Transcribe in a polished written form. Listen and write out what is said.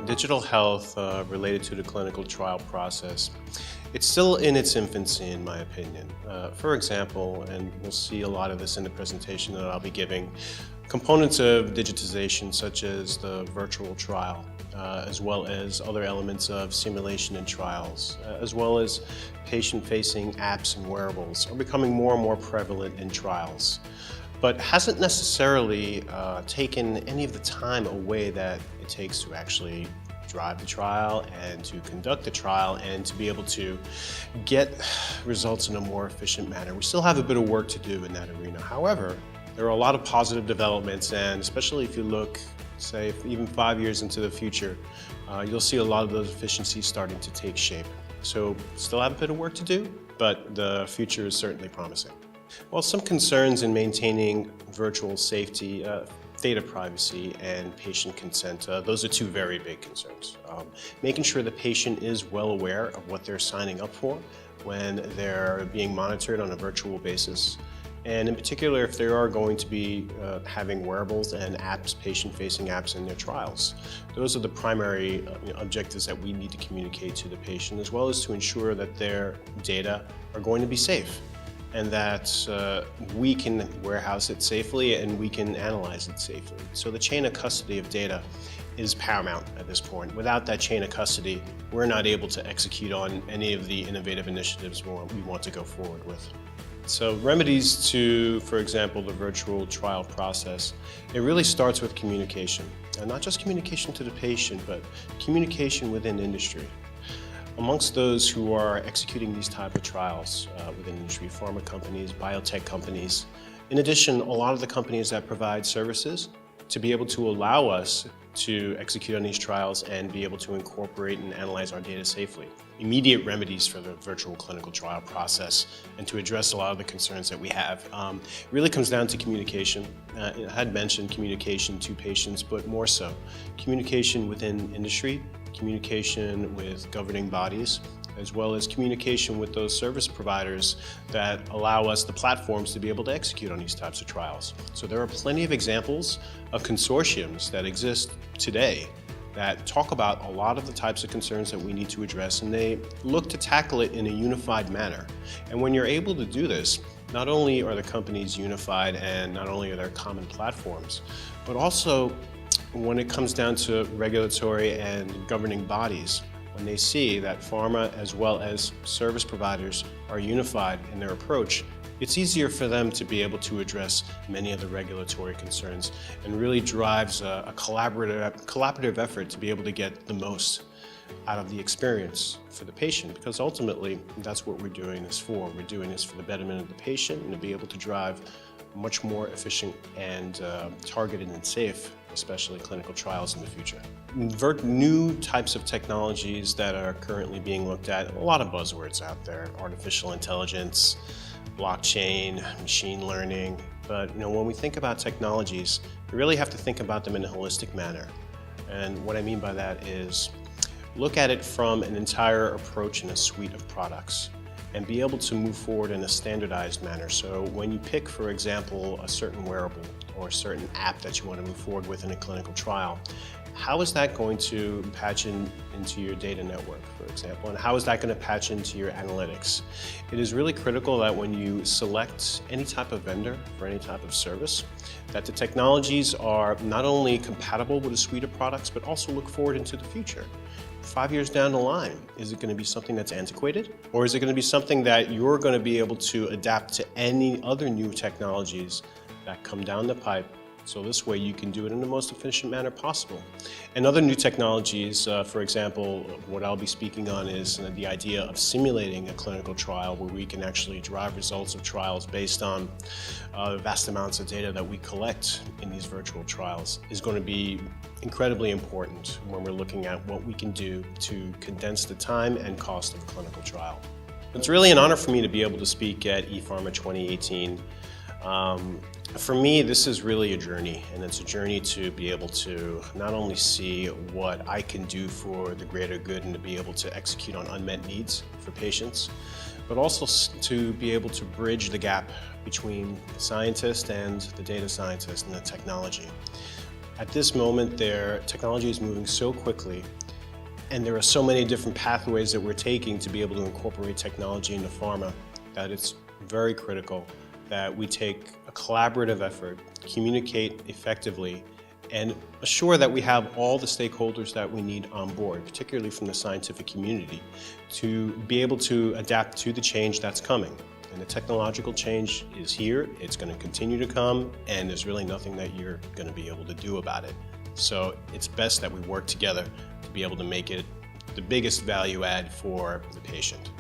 Digital health related to the clinical trial process, it's still in its infancy in my opinion. For example, and we'll see a lot of this in the presentation that I'll be giving, components of digitization such as the virtual trial, as well as other elements of simulation in trials, as well as patient-facing apps and wearables are becoming more and more prevalent in trials, but hasn't necessarily taken any of the time away that it takes to actually drive the trial and to conduct the trial and to be able to get results in a more efficient manner. We still have a bit of work to do in that arena. However, there are a lot of positive developments, and especially if you look, say, even 5 years into the future, you'll see a lot of those efficiencies starting to take shape. So still have a bit of work to do, but the future is certainly promising. Well, some concerns in maintaining virtual safety, data privacy and patient consent, those are two very big concerns. Making sure the patient is well aware of what they're signing up for when they're being monitored on a virtual basis. And in particular, if they are going to be having wearables and apps, patient-facing apps in their trials. Those are the primary objectives that we need to communicate to the patient, as well as to ensure that their data are going to be safe, and that we can warehouse it safely and we can analyze it safely. So the chain of custody of data is paramount at this point. Without that chain of custody, we're not able to execute on any of the innovative initiatives we want to go forward with. So remedies to, for example, the virtual trial process, it really starts with communication. And not just communication to the patient, but communication within industry. Amongst those who are executing these type of trials within industry, pharma companies, biotech companies, in addition, a lot of the companies that provide services to be able to allow us to execute on these trials and be able to incorporate and analyze our data safely. Immediate remedies for the virtual clinical trial process and to address a lot of the concerns that we have really comes down to communication. I had mentioned communication to patients, but more so communication within industry, communication with governing bodies, as well as communication with those service providers that allow us the platforms to be able to execute on these types of trials. So there are plenty of examples of consortiums that exist today that talk about a lot of the types of concerns that we need to address, and they look to tackle it in a unified manner. And when you're able to do this, not only are the companies unified and not only are there common platforms, but also when it comes down to regulatory and governing bodies, when they see that pharma as well as service providers are unified in their approach, it's easier for them to be able to address many of the regulatory concerns and really drives a collaborative effort to be able to get the most out of the experience for the patient, because ultimately that's what we're doing this for. We're doing this for the betterment of the patient and to be able to drive much more efficient and targeted and safe, especially clinical trials in the future. New types of technologies that are currently being looked at, a lot of buzzwords out there, artificial intelligence, blockchain, machine learning. But when we think about technologies, we really have to think about them in a holistic manner. And what I mean by that is look at it from an entire approach in a suite of products and be able to move forward in a standardized manner. So when you pick, for example, a certain wearable or a certain app that you want to move forward with in a clinical trial, how is that going to patch into your data network, for example, and how is that going to patch into your analytics? It is really critical that when you select any type of vendor for any type of service, that the technologies are not only compatible with a suite of products, but also look forward into the future. 5 years down the line, is it going to be something that's antiquated? Or is it going to be something that you're going to be able to adapt to any other new technologies that come down the pipe? So this way you can do it in the most efficient manner possible. And other new technologies, for example, what I'll be speaking on is the idea of simulating a clinical trial where we can actually drive results of trials based on vast amounts of data that we collect in these virtual trials is going to be incredibly important when we're looking at what we can do to condense the time and cost of a clinical trial. It's really an honor for me to be able to speak at ePharma 2018. For me, this is really a journey, and it's a journey to be able to not only see what I can do for the greater good and to be able to execute on unmet needs for patients, but also to be able to bridge the gap between the scientist and the data scientist and the technology. At this moment, their technology is moving so quickly, and there are so many different pathways that we're taking to be able to incorporate technology into pharma that it's very critical that we take a collaborative effort, communicate effectively, and assure that we have all the stakeholders that we need on board, particularly from the scientific community, to be able to adapt to the change that's coming. And the technological change is here, it's going to continue to come, and there's really nothing that you're going to be able to do about it. So it's best that we work together to be able to make it the biggest value add for the patient.